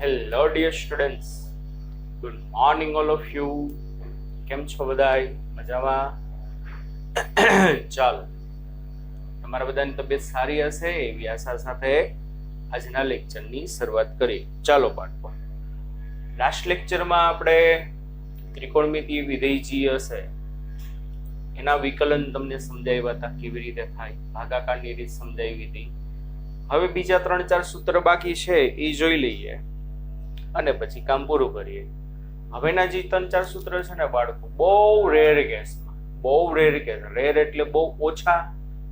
Hello dear students, good morning all of you. કેમ છો બધાય? મજામાં? ચાલો, તમારા બધાની તબિયત સારી હશે એવી આશા સાથે આજના લેક્ચરની શરૂઆત કરીએ. ચાલો બાળકો, લાસ્ટ લેક્ચરમાં આપણે ત્રિકોણમિતિય વિધેય જી હશે એના વિકલન તમને સમજાવ્યા હતા, કેવી રીતે થાય, ભાગાકારની રીત સમજાવી હતી. હવે બીજા 3-4 સૂત્ર બાકી છે એ જોઈ લઈએ અને પછી કામ પૂરું કરીએ. હવેના જે 3-4 સૂત્ર છે ને બાળકો, બહુ રેર કેસમાં, બહુ રેર કેસ, રેર એટલે બહુ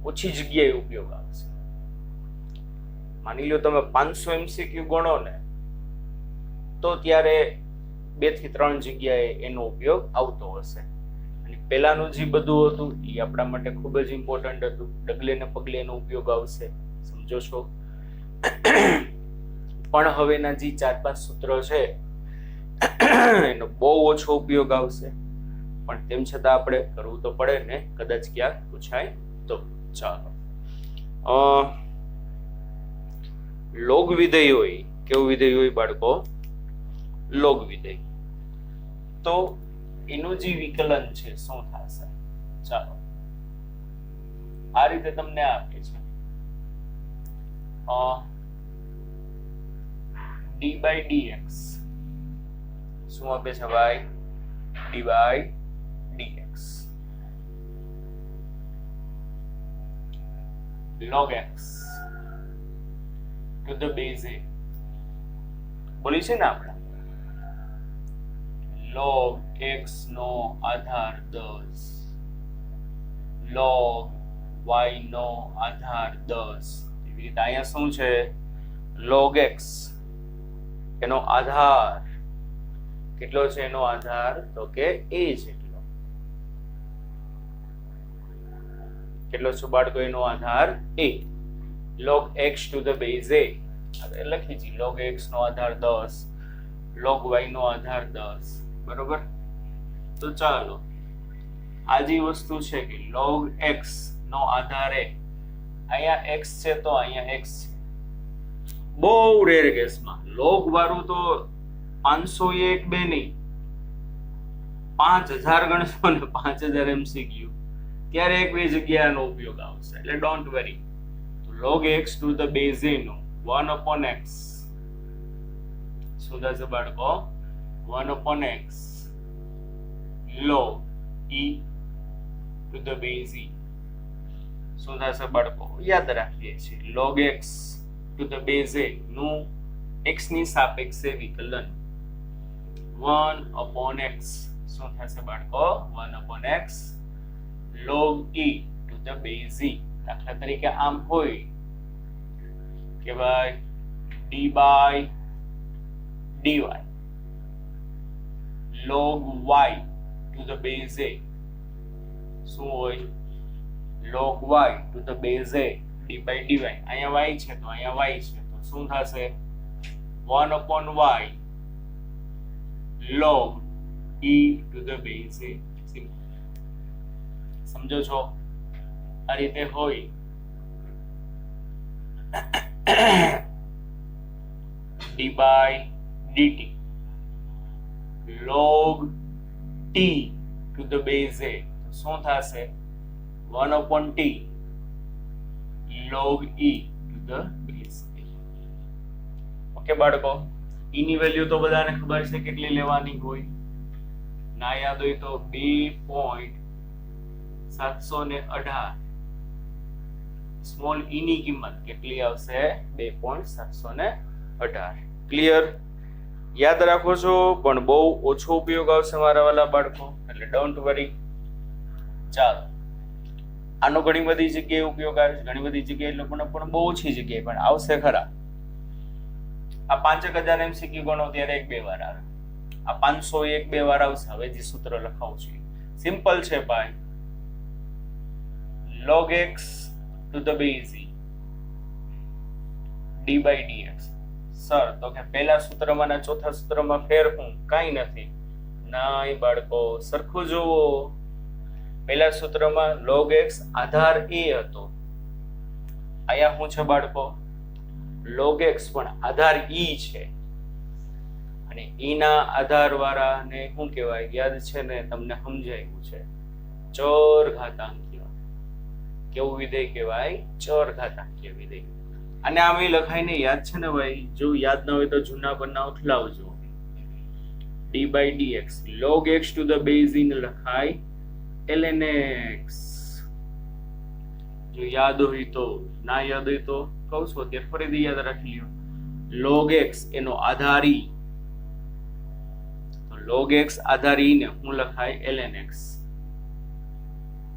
ઓછી જગ્યાએ ઉપયોગ આવશે. માની લો તમે 500 MCQ ગણો ને તો ત્યારે 2 થી 3 જગ્યાએ એનો ઉપયોગ આવતો હશે. અને પહેલાનું જે બધું હતું એ આપણા માટે ખૂબ જ ઇમ્પોર્ટન્ટ હતું. ડગલે ને પગલે એનો ઉપયોગ આવશે, સમજો છો? પણ હવેના જે 4-5 સૂત્રો છે એનો બહુ ઓછો ઉપયોગ આવશે, પણ તેમ છતાં આપણે કરવું તો પડે ને, કદાચ ક્યાંક પૂછાય તો. ચાલો, લોગ વિધેય હોય, કેવું વિધેય હોય બાળકો? લોગ વિધેય. તો એનું જે વિકલન છે શું થશે? ચાલો, આ રીતે તમને આપે છે d by dx. શું આપે છે ભાઈ? d by dx log x to the base a. બોલી છે ને આપણે, log x નો આધાર 10, log y નો આધાર 10. એવી રીતે અહીંયા શું છે? log x, એનો આધાર કેટલો છે? એનો આધાર તો કે a જેટલો. કેટલો છે બાળકો એનો આધાર? a. log x to the base a. હવે લખી જી, log x નો આધાર 10, log y નો આધાર 10. બરોબર? તો ચાલો, આ જે વસ્તુ છે કે log x no Aadhaar a, અહીંયા x છે તો અહીંયા x છે. બહુ રેર કેસમાં log વાળું તો 501 2 નહીં, 5000 ગણશો ને 5000 MCQ ત્યારે 1-2 જગ્યાનો ઉપયોગ આવશે, એટલે ડોન્ટ વરી. તો log x to the base a no 1/x શું થશે બાળકો? 1/x log e to the base e. શું થશે બાળકો? યાદ રાખીએ છીએ, log x to the base a નું x ની સાપેક્ષે વિકલન 1/x. શું થશે બાળકો? 1/x log e to the base e. દાખલા તરીકે આમ હોય કે ભાઈ d by dy log y to the base a. શું હોય? log y to the base a d by dy. અહીંયા y છે તો અહીંયા y છે, તો શું થશે? 1/y log e to the base a. સમજો છો? આ રીતે હોય. d by dt log t to the base a. શું થશે? 1/t log e to the base a. Okay બાળકો, e ની વેલ્યુ તો બધાને ખબર છે કેટલી લેવાની હોય. ના યાદ હોય તો 2.718. સ્મોલ e ની કિંમત કેટલી આવશે? 2.718. ક્લિયર? યાદ રાખો છો, પણ બહુ ઓછો ઉપયોગ આવશે મારા વાલા બાળકો, એટલે ડોન્ટ વરી. ચાલો, આનો ઘણી બધી જગ્યાએ ઉપયોગ આવે છે, ઘણી બધી જગ્યાએ એટલે પણ બહુ ઓછી જગ્યાએ પણ આવશે ખરા. આ 5000 MCQ ગણો ત્યારે 1-2 વાર આવે, આ 501 2 વાર આવશે. હવે જે સૂત્ર લખાવું છું સિમ્પલ છે ભાઈ, log x to the base e d by dx. Sir તો કે પહેલા સૂત્રમાં અને ચોથા સૂત્રમાં ફેર હું? કાંઈ નથી. નાય બાળકો, સરખું જુઓ. પહેલા સૂત્રમાં log x આધાર a હતો, અહીંયા શું છે બાળકો? log x પણ આધાર e છે. અને ઈ ના આધાર વાળાને શું કહેવાય? યાદ છે ને, તમને સમજાયું છે, ચર ઘાતાંકીય. કેવું વિધેય કહેવાય? ચર ઘાતાંકીય વિધેય. અને આમ લખાય ને, યાદ છે ને ભાઈ? જો યાદ ના હોય તો જૂના બનાવ ખલાવજો. d by dx log x to the base n લખાય ln x. જો યાદ હોય તો, ના યાદ હોય તો કહું છું અત્યારે ફરીથી યાદ રાખી લ્યો. log x એનો આધાર e, તો log x આધાર e ને હું લખાય ln x.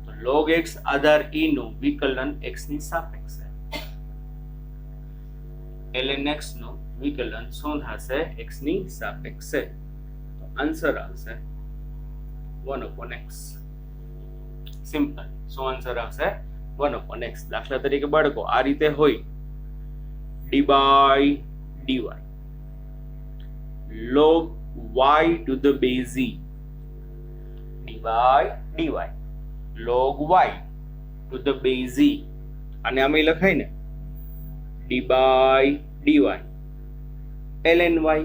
તો log x આધાર e નું વિકલન x ની સાપેક્ષે. ln x નું વિકલન શું થશે? x ની સાપેક્ષે. તો આન્સર આવશે 1/x. સિમ્પલ. શું આન્સર આવશે? 1/x. દાખલા તરીકે બાળકો આ રીતે હોય, d by dy log y to the base e, d by dy log y to the base e. અને આમે લખાય ને d by dy ln y.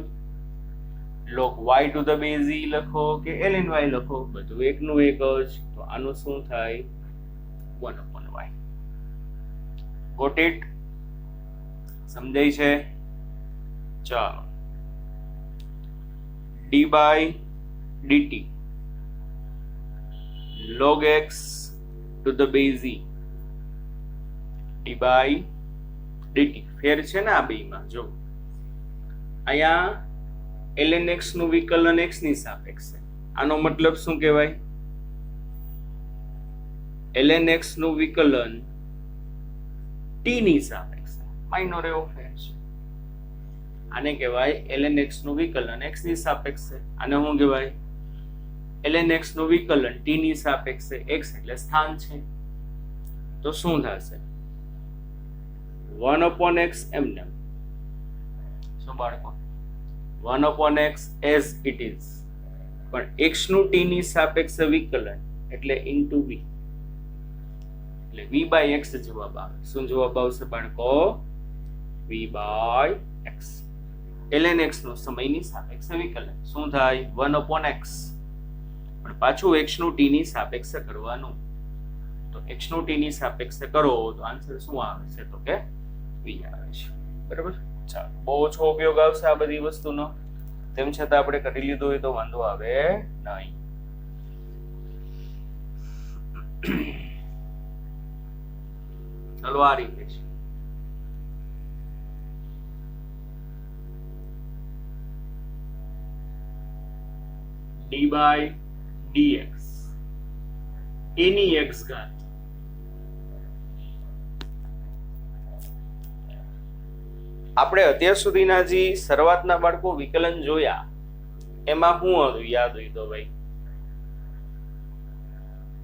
log y to the base e લખો કે ln y લખો, બધું એકનું એક જ. તો આનું શું થાય? 1/y. Got it? સમજાય છે? ચાલો. d by dt log x to the base e, d by dt. ફેર છે ને આ બેમાં? જો અહીંયા ln x નું વિકલન x ની સાપેક્ષે. આનો મતલબ શું કહેવાય? ln x નું વિકલન t ની સાપેક્ષે. માઇનોર એવો ફેર છે. આને કહેવાય ln x નું વિકલન x ની સાપેક્ષે. આને શું કહેવાય? ln x નું વિકલન t ની સાપેક્ષે. x એટલે સ્થાન છે. તો શું થશે? 1/x એમને. શું બાળકો? 1/x as it is. પણ x નું t ની સાપેક્ષે વિકલન એટલે into v, એટલે v by x જવાબ આવે. શું જવાબ આવશે બાળકો? v by x. ln x નું સમયની સાપેક્ષે વિકલન શું થાય? 1/x. પણ પાછું x નું t ની સાપેક્ષે કરવાનું. તો x નું t ની સાપેક્ષે કરો તો આન્સર શું આવે છે? તો કે v આવે છે. બરાબર? ચાલો, બહુ ઓછો ઉપયોગ આવશે આ બધી વસ્તુનો, તેમ છતાં આપણે કરી લીધો હોય તો વાંધો આવે નહીં. ચાલો, આ રીતે છે. d by dx any x ઘાત. આપણે અત્યાર સુધીના જે શરૂઆતના બાળકો વિકલન જોયા એમાં શું હતું? યાદ હોય તો ભાઈ?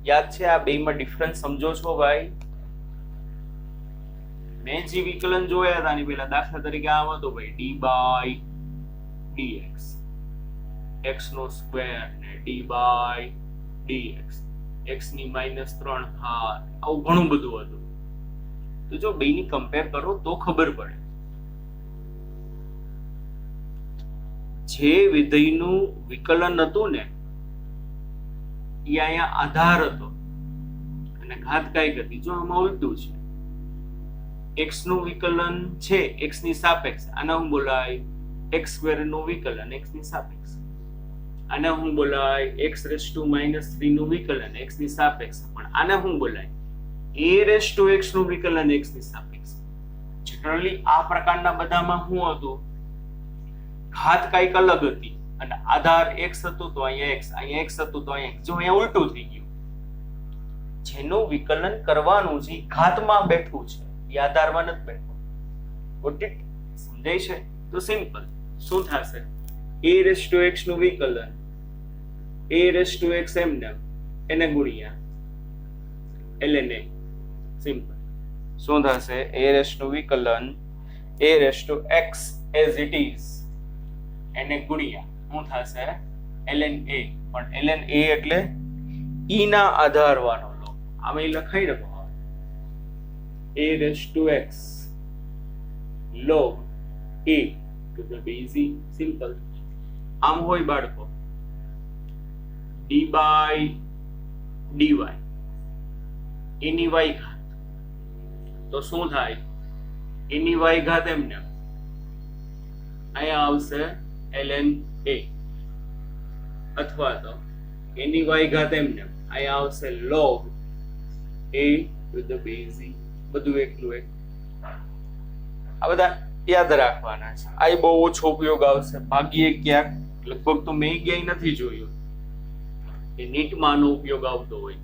યાદ છે? આ બેમાં ડિફરન્સ સમજો છો ભાઈ? મેં જે વિકલન જોયા હતા આની પહેલા, દાખલા તરીકે આમ હતો ભાઈ, d by dx x નો સ્ક્વેર ને d by dx x ની -3 ઘાત, આવું ઘણું બધું હતું. તો જો બેની કમ્પેર કરો તો ખબર પડે. જે વિધેયનું વિકલન હતું ને એ અહીંયા આધાર હતો અને ઘાત કઈ હતી. જો આમાં ઉલટું છે, x નું વિકલન છે x ની સાપેક્ષે. આને હું બોલાય x² નું વિકલન x ની સાપેક્ષે. આને હું બોલાય x⁻³ નું વિકલન x ની સાપેક્ષે. પણ આને હું બોલાય a⁻x નું વિકલન x ની સાપેક્ષે. જનરલી આ પ્રકારના બધામાં શું હતું? ઘાત કઈક અલગ હતી અને આધાર x હતો તો અહીંયા x, અહીંયા x હતું તો અહીંયા x. જો અહીંયા ઉલટું થઈ ગયું. જેનું વિકલન કરવાનું છે ઘાતમાં બેઠું છે, એ આધારમાં નથી બેઠું. Got it? સમજાય છે? તો સિમ્પલ. શું થશે? a⁻x નું વિકલન a⁻x એમને એને ગુણ્યા ln a. સિમ્પલ. શું થશે? a નું વિકલન a⁻x as it is એને ગુણ્યા શું થશે? ln a. પણ ln a એટલે e ના આધાર વાળો લો. આમાં લખાઈ રહ્યો a⁻x log a to the base e. Simple. આમ હોય બાળકો ડી બાય ડીવાય એની વાય ઘાત, તો શું થાય? એની વાય ઘાત એમને અહીંયા આવશે ln a, અથવા તો એની વાય ઘાત એમને અહીંયા આવશે log a to the base e, બધું એકલું એક. આ બધા યાદ રાખવાના છે. આ બહુ ઓછો ઉપયોગ આવશે, ભાગ્યે ક્યાંક, લગભગ તો મેં ક્યાંય નથી જોયું એ નીટમાં આનો ઉપયોગ આવતો હોય.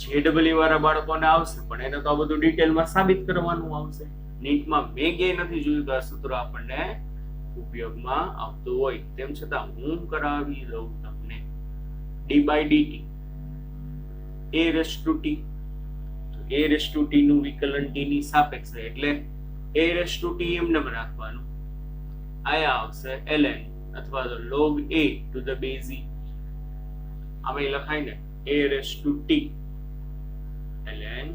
જેડબલ્યુ વાળા બાળકોને આવશે, પણ એને તો આ બધું ડિટેલમાં સાબિત કરવાનું આવશે. નીટમાં મેં ક્યાંય નથી જોયું કે આ સૂત્ર આપણને ઉપયોગમાં આવતું હોય. તેમ છતાં હું કરાવી લઉં તમને. D by d t a raise to t, તો a રેસ ટુ t નું વિકલન t ની સાપેક્ષે, એટલે a રેસ ટુ t એમને રાખવાનું. આયા આવશે ln અથવા તો log a to the base e. આમાં લખાય ને a raise to t ln.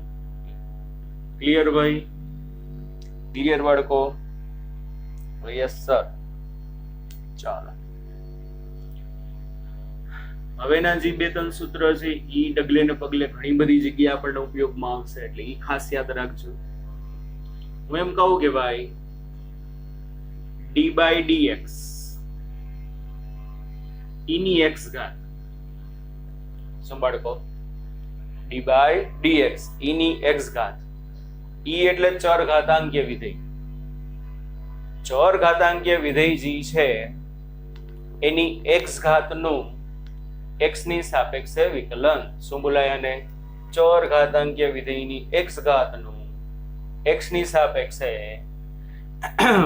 Clear ભાઈ? ક્લિયર બાળકો? Yes sir. ચાલો, હવેના જે બે ત્રણ સૂત્ર છે ઈ ડગલે ને પગલે ઘણી બધી જગ્યાએ આપણને ઉપયોગમાં આવશે, એટલે ઈ ખાસ યાદ રાખજો. હું એમ કહું કે ભાઈ ડી બાય ડીએક્સ ઈની એક્સ ઘાત, શું બાળકો? ડી બાય ડીએક્સ ઈની એક્સ ઘાત. ઈ એટલે ચર ઘાતાંકીય વિધેય. ચર ઘાતાંકીય વિધેય જે છે એની એક્સ ઘાતનું x ની સાપેક્ષે વિકલન. શું બોલાય આને? ચર ઘાતાંકીય વિધેયની x ઘાતનું x ની સાપેક્ષે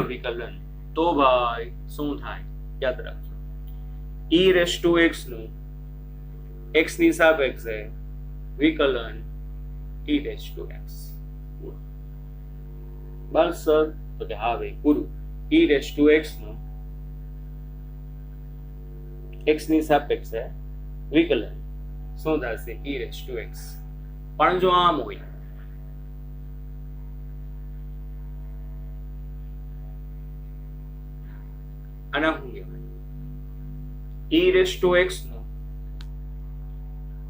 વિકલન. તો ભાઈ શું થાય? યાદ રાખજો, e રેસ ટુ x નું x ની સાપેક્ષે વિકલન e raise to x. Bus sir, તો કે હા ભાઈ પૂરું. e રેસ ટુ x નું x ની સાપેક્ષે વિકલન શું થશે? e raise to x. પણ જો આમ હોય, આના શું કહેવાય? e રેસ ટુ x નું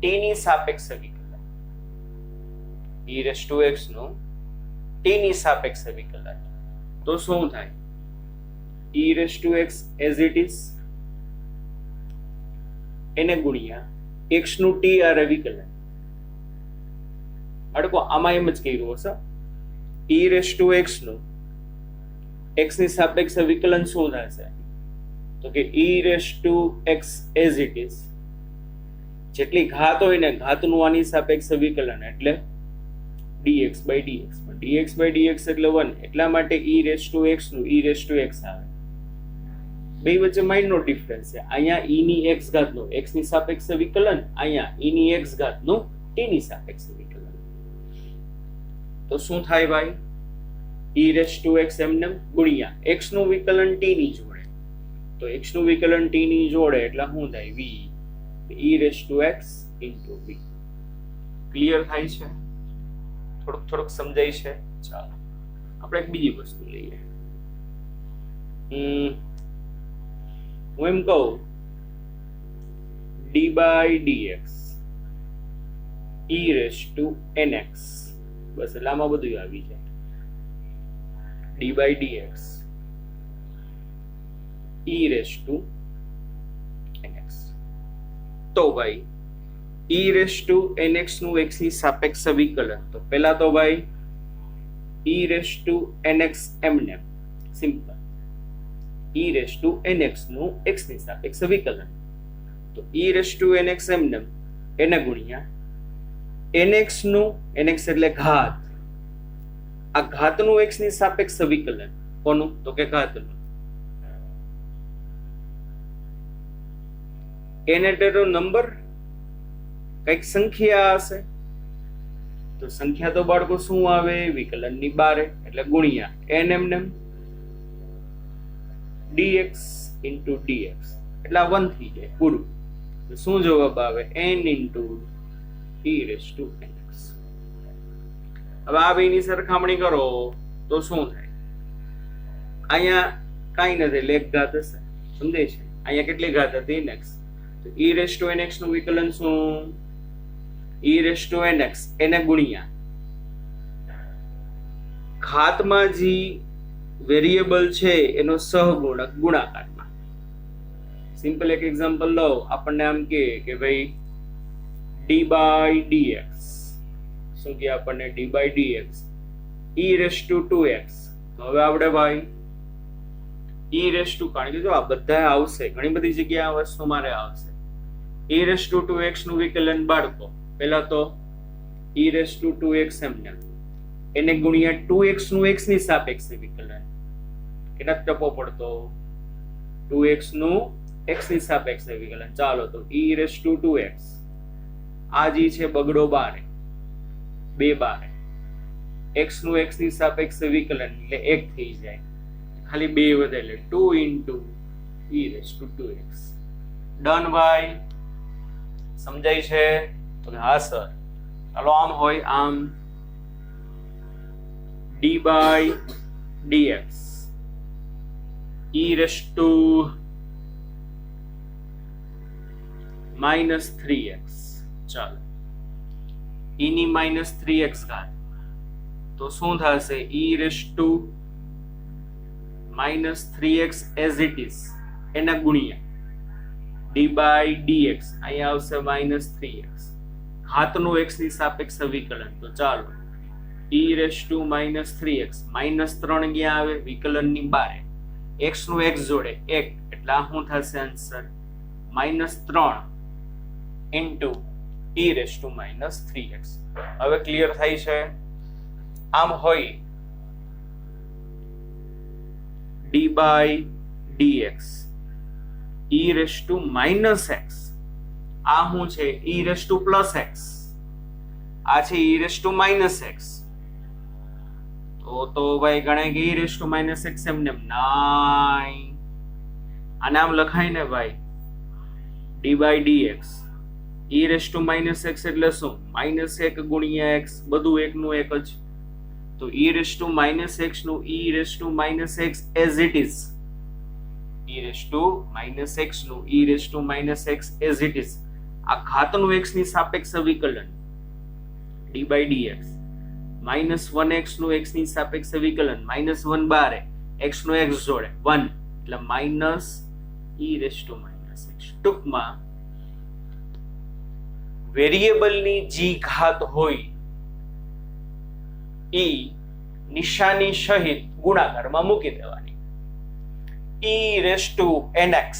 t ની સાપેક્ષે વિકલન. e રેસ ટુ x નું t ની સાપેક્ષે વિકલન. તો શું થાય? e raise to x as it is એને ગુણ્યા x નું t આરે વિકલન. અડકો આમાં એમ જ કર્યું હશે. e રેસ ટુ x નું x ની સાપેક્ષે વિકલન શું થશે? તો કે e raise to x as it is, જેટલી ઘાત હોય ને ઘાતનું આની સાપેક્ષે વિકલન, એટલે dx by dx. dx by dx એટલે 1, એટલા માટે e રેસ ટુ x નું e રેસ ટુ x આવે. બે વચ્ચે માઇનોર ડિફરન્સ છે. અહીંયા e ની x ઘાત નું x ની સાપેક્ષે વિકલન, અહીંયા e ની x ઘાત નું t ની સાપેક્ષે વિકલન. તો શું થાય ભાઈ? e રેસ ટુ x એમને ગુણ્યા x નું વિકલન t ની જોડે. તો x નું વિકલન t ની જોડે એટલે શું થાય? v e raise to x into v. Clear થાય છે? થોડુંક સમજાય છે? ચાલો આપણે એક બીજી વસ્તુ લઈએ. હું એમ કહું d by d x e raise to nx. બસ એટલે આમાં બધું આવી જાય. D by d x e raise to nx. તો ભાઈ e રેસ ટુ nx નું x ની સાપેક્ષે વિકલન. તો પહેલા તો ભાઈ e રેસ ટુ nx એમને simple. e raise to nx નું x ની સાપેક્ષે વિકલન. તો e રેસ ટુ nx એમને એને ગુણ્યા nx નું, nx એટલે ઘાત, આ ઘાતનું x ની સાપેક્ષે વિકલન. કોનું? તો કે ઘાતનું. n એટલે નંબર, કઈક સંખ્યા હશે. તો સંખ્યા તો બાળકો શું આવે? વિકલનની બારે, એટલે ગુણ્યા n એમને dx into dx એટલે 1 થઈ જાય પૂરું. તો શું જવાબ આવે? n into e raised to nx. હવે આ બેની સરખામણી કરો તો શું થાય? અહીંયા કાંઈ નથી, એટલે એક ઘાત હશે. સમજાય છે? અહીંયા કેટલી ઘાત હતી? nx. તો e રેસ ટુ nx નું વિકલન શું? e રેસ ટુ nx એને ગુણ્યા ઘાતમાં જે વેરિયેબલ છે એનો સહગુણક ગુણાકારમાં. સિમ્પલ એક એક્ઝામ્પલ લો. આપણને આમ કે ભાઈ d બાય dx શું કે આપણને d by dx e raise to 2x. તો હવે આપણે ભાઈ e રેસ ટુ, કારણ કે જો આ બધા આવશે ઘણી બધી જગ્યાએ આ વસ્તુ મારે આવશે. e રેસ ટુ 2x નું વિકલન બાળકો પહેલા તો e રેસ ટુ 2x એમને એને ગુણ્યા 2x નું x ની સાપેક્ષે વિકલન. કેટલા ટપો પડતો? 2x નું x ની સાપેક્ષે વિકલન. ચાલો તો e રેસ ટુ 2x આ જે છે બગડો 12 2 12 x નું x ની સાપેક્ષે વિકલન એટલે 1 થઈ જાય, ખાલી 2 વધે એટલે 2 into e raise to 2x. Done ભાઈ? સમજાય છે? તો હા સર. ચાલો આમ હોય આમ d by dx e raise two -3x. ચાલો e ની -3x ઘાત તો શું થશે? e raise two -3x as it is એના ગુણ્યા d by dx અહીંયા આવશે -3x ઘાતનું x ની સાપેક્ષે વિકલન. તો ચાલો e રેસ ટુ -3x -3 ક્યાં આવે? વિકલનની બારે x નું x જોડે 1 એટલે આ શું થશે answer? -3 into e raise two -3x. હવે ક્લિયર થાય છે? આમ હોય d by dx e raise to -x આ શું છે? e રેસ ટુ +x આ છે e રેસ ટુ -x. તો ભાઈ ગણાય કે e રેસ ટુ -x એમને નાઈ આને આમ લખાય ને ભાઈ d by dx e raise to -x એટલે શું? -1 ગુણ્યા x બધું 1 નું 1 જ. તો e રેસ ટુ -x નું e raise to -x as it is e raise to -x નું e raise to -x as it is આ ઘાતનું x ની સાપેક્ષે વિકલન d by dx -1x નું x ની સાપેક્ષે વિકલન -1 બારે x નો x જોડે 1 એટલે -e રેસ ટુ -x. ટૂંકમાં વેરિયેબલની જે ઘાત હોય એ નિશાની સહિત ગુણાકારમાં મૂકી દેવાની. e રેસ ટુ nx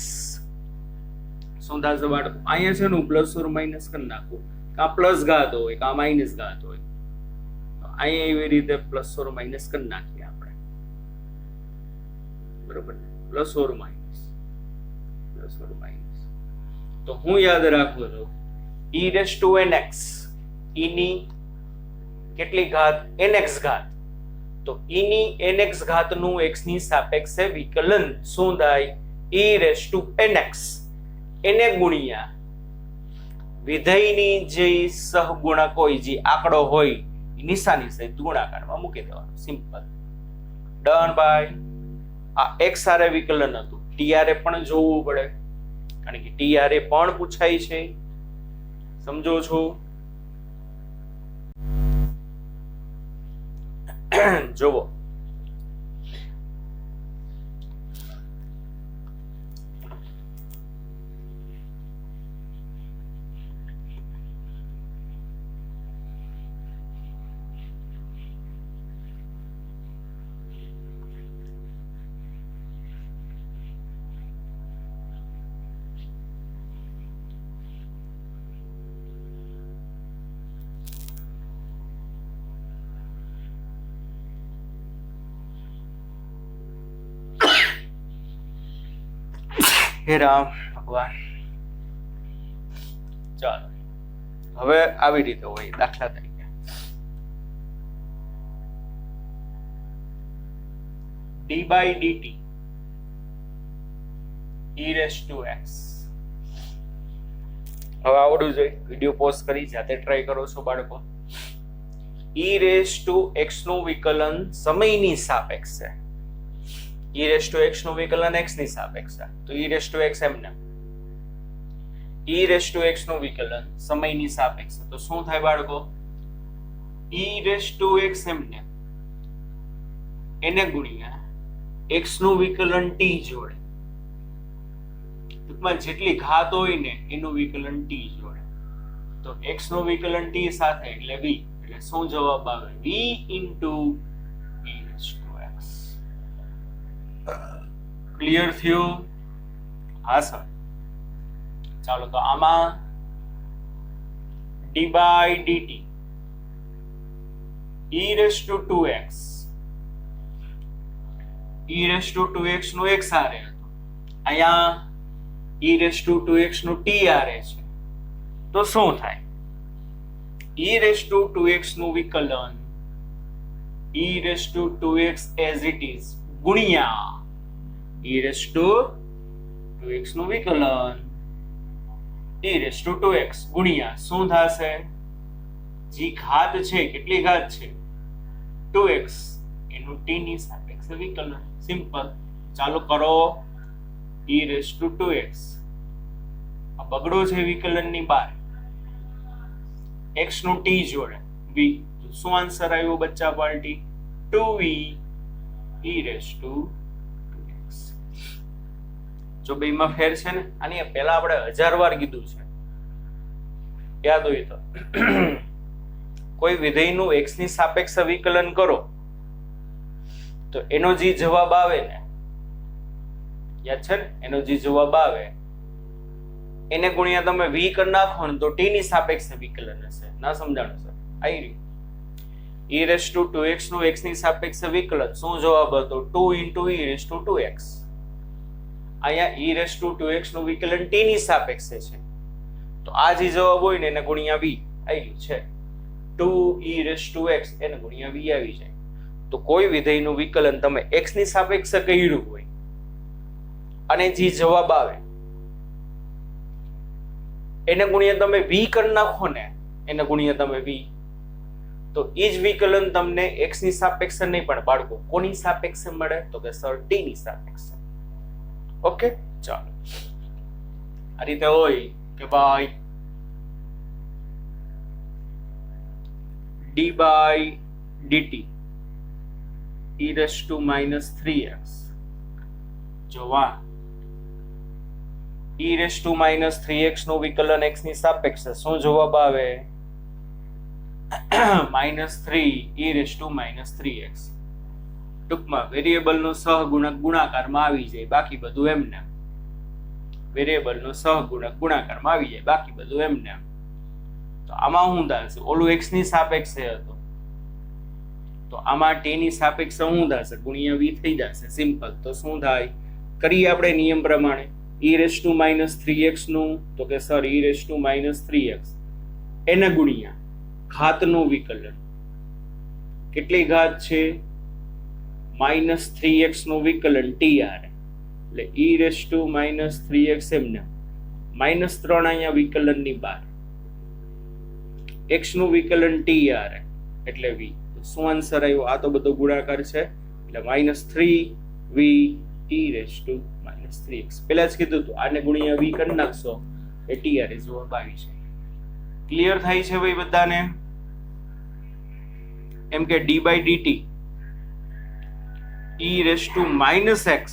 શું થશે બાળકો? અહીંયા છે ને પ્લસ ઓર માઇનસ કરી નાખવું. કાં પ્લસ ઘાત હોય કાં માઇનસ ઘાત હોય. અહીંયા એવી રીતે પ્લસ ઓર માઇનસ કરી નાખીએ આપણે. બરોબર? Plus or minus plus or minus. તો હું યાદ રાખું છું e raise to nx e ની કેટલી ઘાત? nx ઘાત. તો e ની nx ઘાત નું x ની સાપેક્ષે વિકલન શું થાય? e રેસ ટુ nx એને ગુણ્યા વિધેયની જે સહગુણક હોય જે આંકડો હોય નિશાની સહિત ગુણાકારમાં મૂકી દેવાનું. સિમ્પલ. Done by. આ x આરે વિકલન હતું. t આરે પણ જોવું પડે કારણ કે t આરે પણ પૂછાય છે. સમજો છો? જોવો હે રામ ભગવાન. ચાલો હવે આવી રીતે હોય. દાખલા તરીકે d by dt e raise to x. હવે આવડવું જોઈએ. વિડીયો પોઝ કરી જાતે ટ્રાય કરો છો બાળકો. e રેસ ટુ x નું વિકલન સમયની સાપેક્ષે e રેસ ટુ x નું વિકલન x ની સાપેક્ષે, તો e રેસ ટુ x એમને e રેસ ટુ x નું વિકલન સમયની સાપેક્ષે, તો શું થાય બાળકો? e રેસ ટુ x એમને એને ગુણ્યા x નું વિકલન t જોડે, ટૂંકમાં જેટલી ઘાત હોય ને એનું વિકલન t જોડે, તો x નું વિકલન t સાથે એટલે v, એટલે શું જવાબ આવે? v into e raise to x. Clear થયું? હા સર. ચાલો તો આમાં d by dt e raise to 2x e raise to 2x નું x આરે હતું, અહીંયા e રેસ ટુ 2x નું t આરે છે, તો શું થાય? e રેસ ટુ 2x નું વિકલન e raise to 2x as it is ગુણ્યા e રેસ ટુ 2x નું વિકલન e રેસ ટુ 2x ગુણ્યા શું થશે? જે ઘાત છે, કેટલી ઘાત છે? 2x એનું t ની સાપેક્ષે વિકલન. સિમ્પલ. ચાલો કરો e રેસ ટુ 2x. આ બગડો છે વિકલનની બહાર, x નું t જોડે v, તો શું આન્સર આવ્યો બચ્ચા party? 2v e raise to 2x. જો બેમાં ફેર છે ને, આની પહેલા આપણે 1000 વાર કીધું છે, યાદ હોય તો. કોઈ વિધેયનું x ની સાપેક્ષે વિકલન કરો તો એનો જે જવાબ આવે ને, યાદ છે ને, એનો જે જવાબ આવે એને ગુણ્યા તમે v કરી નાખો ને, તો t ની સાપેક્ષે વિકલન હશે. ના સમજાણો સર? આવી રહ્યું. e રેસ ટુ 2x નું x ની સાપેક્ષે વિકલન શું જવાબ હતો? 2 into e raise to 2x. અહીંયા e રેસ ટુ 2x નું વિકલન t ની સાપેક્ષે છે, તો આ જે જવાબ હોય ને એને ગુણ્યા v આવી ગયું છે. 2 e રેસ ટુ x એને ગુણ્યા v આવી જાય. તો કોઈ વિધેયનું વિકલન તમે x ની સાપેક્ષે કર્યું હોય અને જે જવાબ આવે એને ગુણ્યા તમે v કરી નાખો ને, એને ગુણ્યા તમે v, તો એ જ વિકલન તમને x ની સાપેક્ષે નહીં પણ બાળકો કોની સાપેક્ષે મળે? તો કે સર t ની સાપેક્ષે. ઓકે, ચાલો આ રીતે હોય કે ભાઈ d by dt e raise two minus 3x. જો આ e raise two minus 3x નું વિકલન x ની સાપેક્ષે શું જવાબ આવે? -3 e raise two minus 3x. ટૂંકમાં વેરિયેબલ નો સહગુણક ગુણાકારમાં આવી જાય, બાકી બધું એમને. વેરિયેબલ નો સહગુણક ગુણાકારમાં આવી જાય, બાકી બધું એમને. તો આમાં શું થશે? ઓલું x ની સાપેક્ષે હતું, તો આમાં t ની સાપેક્ષે શું થશે? ગુણ્યા v થઈ જશે. સિમ્પલ. તો શું થાય? કરીએ આપણે નિયમ પ્રમાણે. e raise two minus 3x નું, તો કે sir e raise two minus 3x એને ગુણ્યા ઘાતનું વિકલન. કેટલી ઘાત છે? -3x નું વિકલન t આરે, એટલે e raise two minus 3x એમને -3 અહીંયા વિકલનની બહાર, x નું વિકલન t આરે એટલે v. તો શું આન્સર આવ્યો? આ તો બધો ગુણાકાર છે, એટલે -3v e raise two minus 3x. પહેલા જ કીધું હતું, આને ગુણ્યા v કરી નાખશો એ t આરે જવાબ આવી છે. ક્લિયર થાય છે ભાઈ બધાને? એમ કે d by dt e raise two minus x,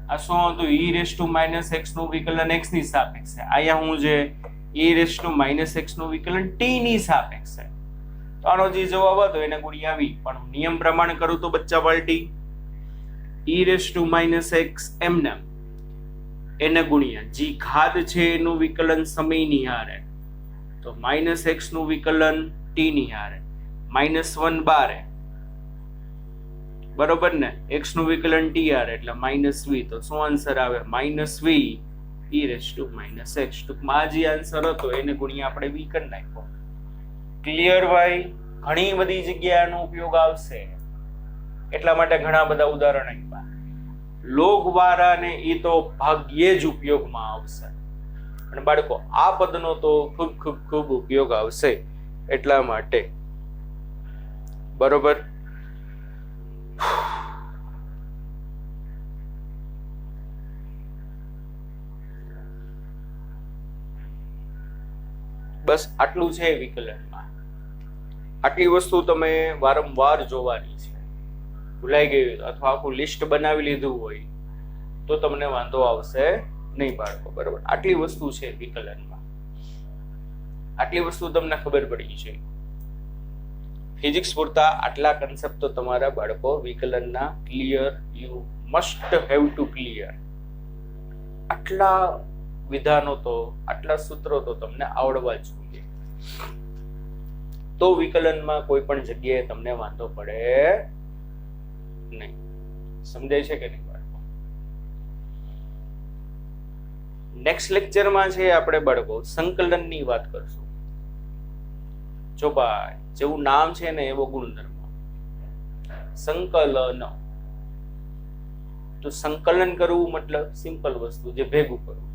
આ શું હતું? e raise two minus x નું વિકલન x ની સાપેક્ષે. અહીંયા હું જે e raise two minus x નું વિકલન t ની સાપેક્ષે, તો આનો જે જવાબ હતો એને ગુણ્યા v. પણ નિયમ પ્રમાણે કરું તો બચ્ચા party e raise two minus x એમને એને ગુણ્યા જે ઘાત છે એનું વિકલન સમયની હારે, તો -x નું વિકલન t ની હારે, -1 બારે, બરોબર ને? x નું વિકલન t આર એટલે -v. તો શું આન્સર આવે? -v e raise two minus x. ટૂંકમાં જે આન્સર હતો એને ગુણ્યા આપણે v કરી નાખ્યો. ક્લિયર ભાઈ? ઘણી બધી જગ્યાએ આનો ઉપયોગ આવશે, એટલા માટે ઘણા બધા ઉદાહરણ આપ્યા. લોગ વાળાને એ તો ભાગ્યે જ ઉપયોગમાં આવશે, અને બાળકો આ પદનો તો ખૂબ ખૂબ ખૂબ ઉપયોગ આવશે, એટલા માટે. બરોબર? બસ આટલું છે વિકલનમાં. આટલી વસ્તુ તમે વારંવાર જોવાની છે. ભૂલાઈ ગયું અથવા આખું લિસ્ટ બનાવી લીધું હોય તો તમને વાંધો આવશે નહીં બાળકો. બરાબર, આટલી વસ્તુ છે વિકલનમાં. આટલી વસ્તુ તમને ખબર પડી છે. ફિઝિક્સ પૂરતા આટલા કન્સેપ્ટ તો તમારા બાળકો વિકલનના clear, you must have to clear. આટલા વિધાનો તો, આટલા સૂત્રો તો તમને આવડવા જ જોઈએ, તો વિકલનમાં કોઈ પણ જગ્યાએ તમને વાંધો પડે નહીં. સમજાય છે કે નહીં બાળકો? નેક્સ્ટ લેક્ચરમાં છે આપણે બાળકો સંકલનની વાત કરશું. જો ભાઈ, જેવું નામ છે ને એવો ગુણધર્મ, સંકલન. તો સંકલન કરવું મતલબ સિમ્પલ વસ્તુ, જે ભેગું કરવું.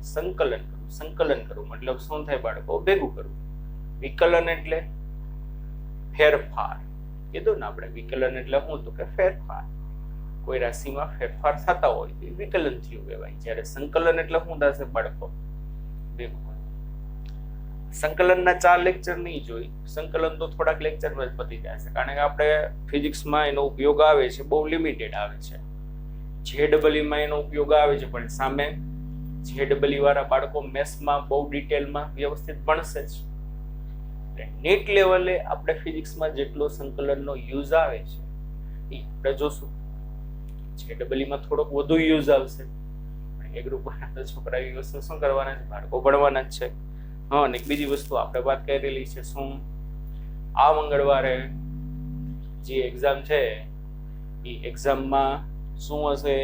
સંકલન કરવું મતલબ શું થાય બાળકો? ભેગું કરવું. વિકલન એટલે ફેરફાર. કીધું ને આપણે, વિકલન એટલે શું? તો કે ફેરફાર. કોઈ રાશિમાં ફેરફાર થતા હોય તો વિકલન થયું કહેવાય. જ્યારે સંકલન એટલે શું થશે બાળકો? ભેગું. સંકલનના 4 લેક્ચર નહીં જોઈ, સંકલન તો થોડાક લેક્ચરમાં જ પતી જશે, કારણ કે આપણે ફિઝિક્સમાં એનો ઉપયોગ આવે છે, બહુ લિમિટેડ આવે છે. જેડબલઈમાં એનો ઉપયોગ આવે છે, પણ સામે જેડબલઈ વાળા બાળકો મેથ્સમાં બહુ ડિટેલમાં વ્યવસ્થિત ભણશે જ. નેટ લેવલે આપણે ફિઝિક્સમાં જેટલો સંકલનનો યુઝ આવે છે એ આપણે જોશું. જેડબલઈમાં થોડોક વધુ યુઝ આવશે, પણ એ ગ્રુપ વાળા છોકરા એ વસ્તુ શું કરવાના છે બાળકો? ભણવાના જ છે. હા, અને બીજી વસ્તુ આપણે વાત કરેલી છે, શું? આ મંગળવારે જે એક્ઝામ છે એ એક્ઝામમાં શું હશે?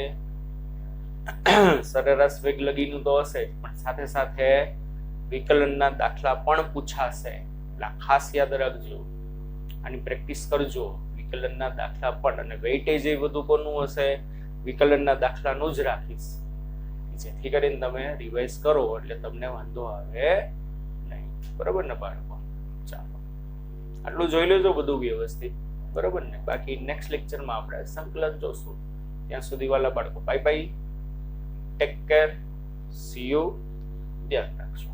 સરેરાશ વેગ લગીનું તો હશે જ, પણ સાથે સાથે વિકલનના દાખલા પણ પૂછાશે. એટલે ખાસ યાદ રાખજો, આની પ્રેક્ટિસ કરજો. વિકલનના દાખલા પણ, અને વેઇટેજ એ બધું કોનું હશે? વિકલનના દાખલાનું જ રાખીશ, જેથી કરીને તમે રિવાઇઝ કરો એટલે તમને વાંધો આવે નહીં. બરોબર ને બાળકો? ચાલો, આટલું જોઈ લેજો બધું વ્યવસ્થિત. બરોબર ને? બાકી નેક્સ્ટ લેક્ચરમાં આપણે સંકલન જોશું. ત્યાં સુધી વાલા બાળકો, bye bye, take care, C you, ધ્યાન રાખજો.